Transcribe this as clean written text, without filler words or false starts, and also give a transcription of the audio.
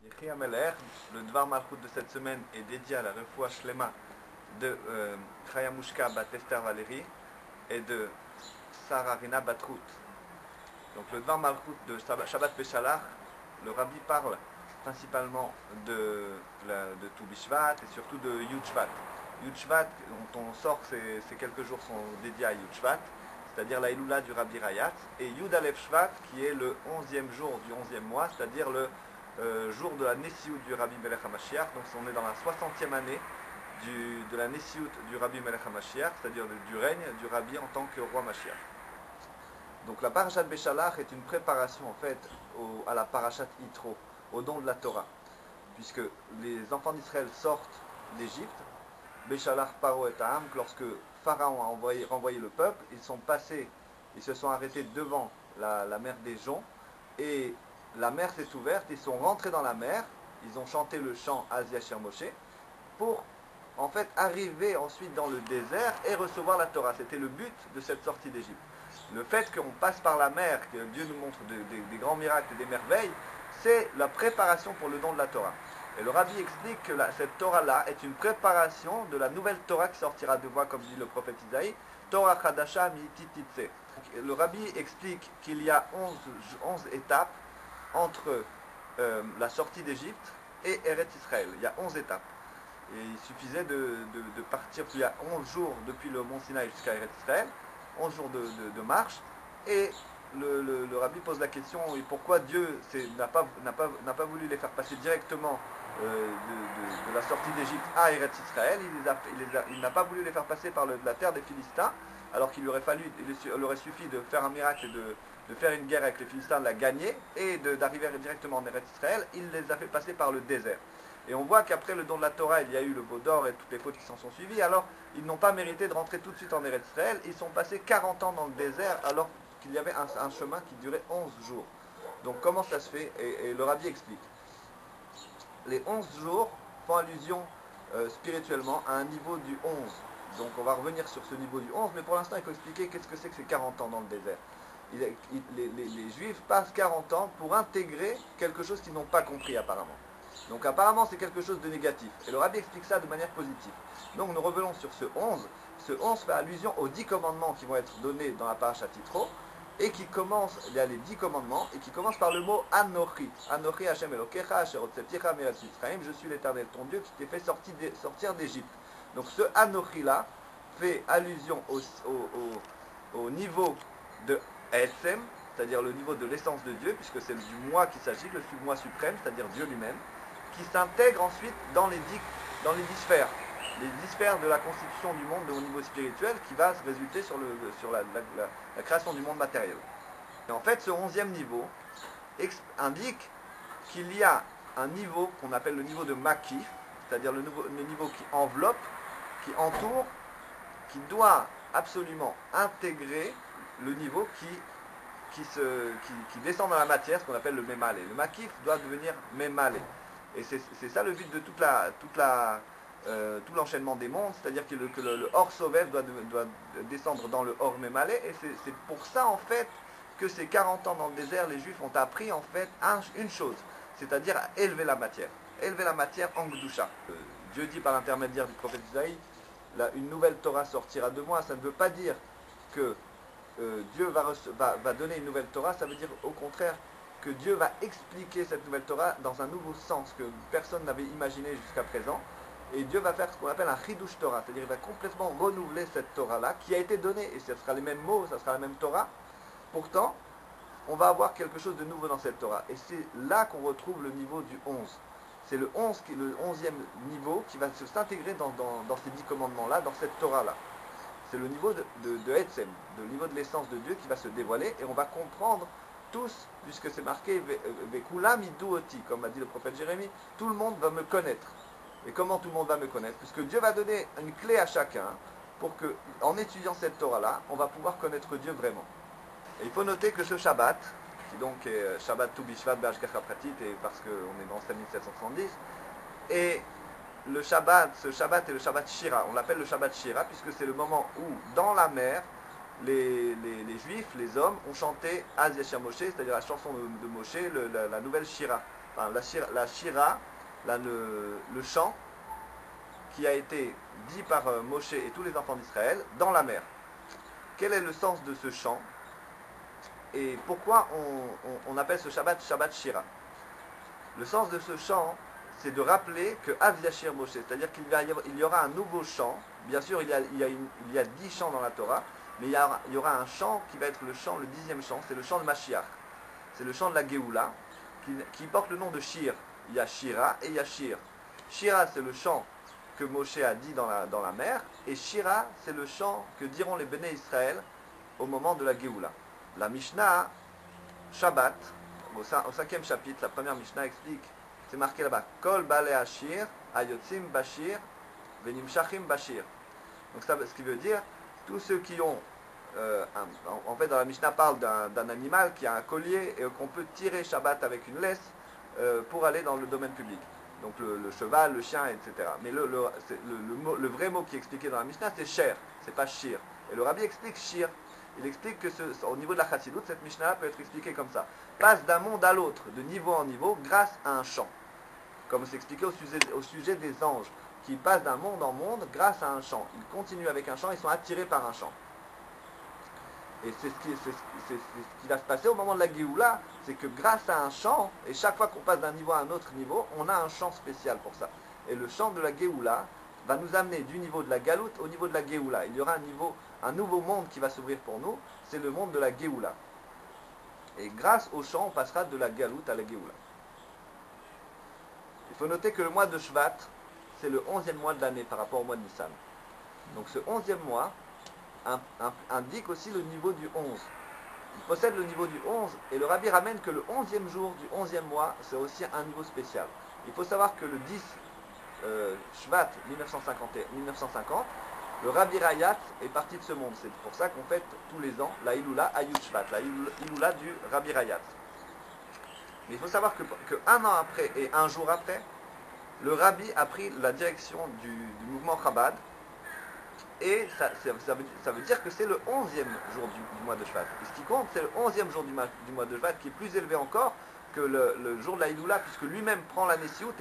Yechi Ameler, le Dvar Malchut de cette semaine est dédié à la refoua shlema de Chaya Mushka bat Esther Valérie et de Sarah Rina Batrout. Donc le Dvar Malchut de Shabbat Peshalach, le Rabbi parle principalement de Tou Bishvat et surtout de Yud Shvat. Yud Shvat, dont on sort ces quelques jours sont dédiés à Yud Shvat, c'est-à-dire la Iloula du Rabbi Rayat, et Yud Aleph Shvat, qui est le 11e jour du 11e mois, c'est-à-dire le jour de la Nessiout du Rabbi Melech HaMashiach. Donc on est dans la 60e année de la Nessiout du Rabbi Melech HaMashiach, c'est-à-dire du règne du Rabbi en tant que roi Mashiach. Donc la Parashat Beshalach est une préparation en fait à la Parashat Yitro, au don de la Torah, puisque les enfants d'Israël sortent d'Égypte, Beshalach Paro et Aham, lorsque Pharaon a renvoyé le peuple, ils se sont arrêtés devant la mer des Joncs, et la mer s'est ouverte, ils sont rentrés dans la mer, ils ont chanté le chant Az Yashir Moshe, pour en fait arriver ensuite dans le désert et recevoir la Torah. C'était le but de cette sortie d'Égypte. Le fait qu'on passe par la mer, que Dieu nous montre des grands miracles et des merveilles, c'est la préparation pour le don de la Torah. Et le Rabbi explique que cette Torah-là est une préparation de la nouvelle Torah qui sortira de moi, comme dit le prophète Isaïe, Torah Chadasha Mitititse. Le Rabbi explique qu'il y a 11 étapes entre la sortie d'Égypte et Eretz Israël. Il y a 11 étapes. Et il suffisait de partir, il y a 11 jours depuis le mont Sinaï jusqu'à Eretz Israël, 11 jours de marche, et le Rabbi pose la question, et pourquoi Dieu n'a pas voulu les faire passer directement de la sortie d'Égypte à Eretz Israël. Il n'a pas voulu les faire passer par la terre des Philistins, alors qu'il aurait suffi de faire un miracle et de faire une guerre avec les Philistins, de la gagner, et d'arriver directement en Eretz Israël. Il les a fait passer par le désert. Et on voit qu'après le don de la Torah, il y a eu le veau d'or et toutes les fautes qui s'en sont suivies. Alors, ils n'ont pas mérité de rentrer tout de suite en Eretz Israël. Ils sont passés 40 ans dans le désert, alors qu'il y avait un chemin qui durait 11 jours. Donc, comment ça se fait? Et le Rabbi explique. Les 11 jours font allusion spirituellement à un niveau du 11. Donc, on va revenir sur ce niveau du 11, mais pour l'instant, il faut expliquer qu'est-ce que c'est que ces 40 ans dans le désert. Les Juifs passent 40 ans pour intégrer quelque chose qu'ils n'ont pas compris apparemment. Donc apparemment c'est quelque chose de négatif. Et le Rabbi explique ça de manière positive. Donc nous revenons sur ce 11. Ce 11 fait allusion aux 10 commandements qui vont être donnés dans la Parashat Yitro. Et qui commencent, il y a les 10 commandements, et qui commencent par le mot Anochi. Anochi Hashem Elokecha, Asher Hotzeticha Me'eretz Mitzrayim, je suis l'Éternel ton Dieu qui t'ai fait sortir d'Égypte. Donc ce Anochi là fait allusion au niveau de Etzem, c'est-à-dire le niveau de l'essence de Dieu, puisque c'est du moi qu'il s'agit, le moi suprême, c'est-à-dire Dieu lui-même, qui s'intègre ensuite dans les 10 sphères. Les 10 sphères de la constitution du monde au niveau spirituel qui va se résulter sur la création du monde matériel. Et en fait, ce 11e niveau indique qu'il y a un niveau qu'on appelle le niveau de Makif, c'est-à-dire le niveau qui enveloppe, qui entoure, qui doit absolument intégrer le niveau qui descend dans la matière, ce qu'on appelle le Mémalé. Le Makif doit devenir Mémalé. Et c'est ça le but de tout l'enchaînement des mondes, c'est-à-dire que le Or Sovev doit descendre dans le Or Mémalé, et c'est pour ça en fait que ces 40 ans dans le désert, les Juifs ont appris en fait une chose, c'est-à-dire à élever la matière en Gdusha. Dieu dit par l'intermédiaire du prophète Isaïe, une nouvelle Torah sortira de moi. Ça ne veut pas dire que Dieu va donner une nouvelle Torah, ça veut dire au contraire que Dieu va expliquer cette nouvelle Torah dans un nouveau sens que personne n'avait imaginé jusqu'à présent. Et Dieu va faire ce qu'on appelle un Chidush Torah, c'est-à-dire il va complètement renouveler cette Torah-là, qui a été donnée, et ce sera les mêmes mots, ça sera la même Torah. Pourtant, on va avoir quelque chose de nouveau dans cette Torah. Et c'est là qu'on retrouve le niveau du 11. C'est le 11 qui est le 11e niveau qui va s'intégrer dans ces 10 commandements-là, dans cette Torah-là. C'est le niveau de Etzem, le niveau de l'essence de Dieu qui va se dévoiler, et on va comprendre tous, puisque c'est marqué Vekulam iduoti, comme a dit le prophète Jérémie, tout le monde va me connaître. Et comment tout le monde va me connaître? Puisque Dieu va donner une clé à chacun pour que, en étudiant cette Torah-là, on va pouvoir connaître Dieu vraiment. Et il faut noter que ce Shabbat, qui donc est Shabbat Tou Bishvat Be'ashgacha Pratit, et parce qu'on est dans 5770, et ce Shabbat est le Shabbat Shira. On l'appelle le Shabbat Shira puisque c'est le moment où, dans la mer, les Juifs, les hommes, ont chanté Az Yashir Moshe, c'est-à-dire la chanson de Moshe, la nouvelle Shira. enfin, la Shira, le chant qui a été dit par Moshe et tous les enfants d'Israël dans la mer. Quel est le sens de ce chant et pourquoi on appelle ce Shabbat Shabbat Shira? Le sens de ce chant, c'est de rappeler que Av Yashir Moshe, c'est-à-dire qu'il y aura un nouveau chant. Bien sûr, il y a 10 chants dans la Torah, mais il y aura un chant qui va être le 10e chant, c'est le chant de Mashiach. C'est le chant de la Géoula, qui porte le nom de Shir. Il y a Shira et il y a Shir. Shira, c'est le chant que Moshe a dit dans la mer, et Shira, c'est le chant que diront les Béné Israël au moment de la Géoula. La Mishnah, Shabbat, au 5e chapitre, la première Mishnah explique, c'est marqué là-bas, Kol Bale Ashir, Ayotzim Bashir, Venim Shachim Bashir. Donc ça, ce qui veut dire, tous ceux qui ont, en fait dans la Mishnah parle d'un animal qui a un collier et qu'on peut tirer Shabbat avec une laisse pour aller dans le domaine public. Donc le cheval, le chien, etc. Mais le vrai mot qui est expliqué dans la Mishnah, c'est Sher, c'est pas Shir. Et le Rabbi explique Shir. Il explique que au niveau de la Chassidut, cette Mishnah peut être expliquée comme ça. Passe d'un monde à l'autre, de niveau en niveau, grâce à un chant. Comme c'est expliqué au sujet des anges, qui passent d'un monde en monde grâce à un chant. Ils continuent avec un chant, ils sont attirés par un chant. Et c'est ce qui va se passer au moment de la Géoula, c'est que grâce à un chant, et chaque fois qu'on passe d'un niveau à un autre niveau, on a un chant spécial pour ça. Et le chant de la Géoula va nous amener du niveau de la Galout au niveau de la Géoula. Il y aura un nouveau monde qui va s'ouvrir pour nous, c'est le monde de la Géoula. Et grâce au chant, on passera de la Galout à la Géoula. Il faut noter que le mois de Shvat, c'est le 11e mois de l'année par rapport au mois de Nissan. Donc ce 11e mois indique aussi le niveau du 11. Il possède le niveau du 11 et le Rabbi ramène que le 11e jour du 11e mois, c'est aussi un niveau spécial. Il faut savoir que le 10 Shvat 1950, le Rabbi Rayat est parti de ce monde. C'est pour ça qu'on fête tous les ans la Iloula Ayut Shvat, la Iloula du Rabbi Rayat. Mais il faut savoir que un an après et un jour après, le Rabbi a pris la direction du mouvement Chabad. Et ça veut dire que c'est le 11e jour du mois de Shvat. Et ce qui compte, c'est le 11e jour du mois de Shvat qui est plus élevé encore que le jour de la Iloula, puisque lui-même prend la Nessiout